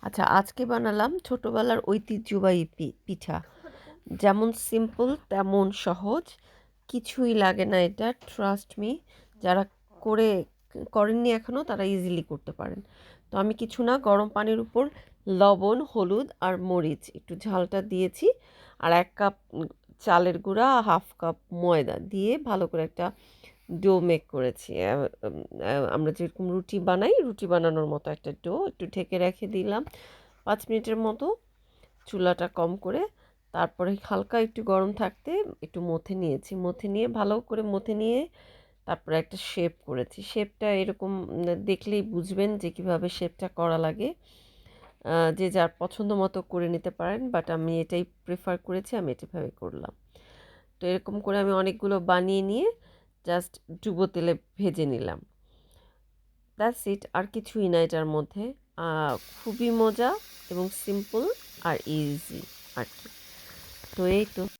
আচ্ছা, আজকে বানালাম ছোটোবেলার ঐতিহ্যবাহী পিঠা। যেমন সিম্পল তেমন সহজ, কিছুই লাগে না এটা, ট্রাস্ট মি। যারা করে করেননি এখনও তারা ইজিলি করতে পারেন। তো আমি কিছু না, গরম পানির উপর লবণ, হলুদ আর মরিচ একটু ঝালটা দিয়েছি, আর 1 কাপ চালের গুঁড়া, 1/2 কাপ ময়দা দিয়ে ভালো করে একটা ডো মেক করেছি। আমরা যেরকম রুটি বানাই, রুটি বানানোর মতো একটা ডো একটু ঢেকে রেখে দিলাম 5 মিনিটের মতো, চুলাটা কম করে। তারপরে হালকা একটু গরম থাকতে একটু মথে নিয়েছি, মথে নিয়ে ভালো করে মথে নিয়ে তারপরে একটা শেপ করেছি। শেপটা এরকম দেখলেই বুঝবেন যে কীভাবে শেপটা করা লাগে। যে যার পছন্দ মতো করে নিতে পারেন, বাট আমি এটাই প্রেফার করেছি, আমি এটাভাবে করলাম। তো এরকম করে আমি অনেকগুলো বানিয়ে নিয়ে জাস্ট ডুবো তেলে ভেজে নিলাম। দ্যাটস ইট, আর কিছুই না এটার মধ্যে। খুবই মজা এবং সিম্পল আর ইজি আর কি। তো এই তো।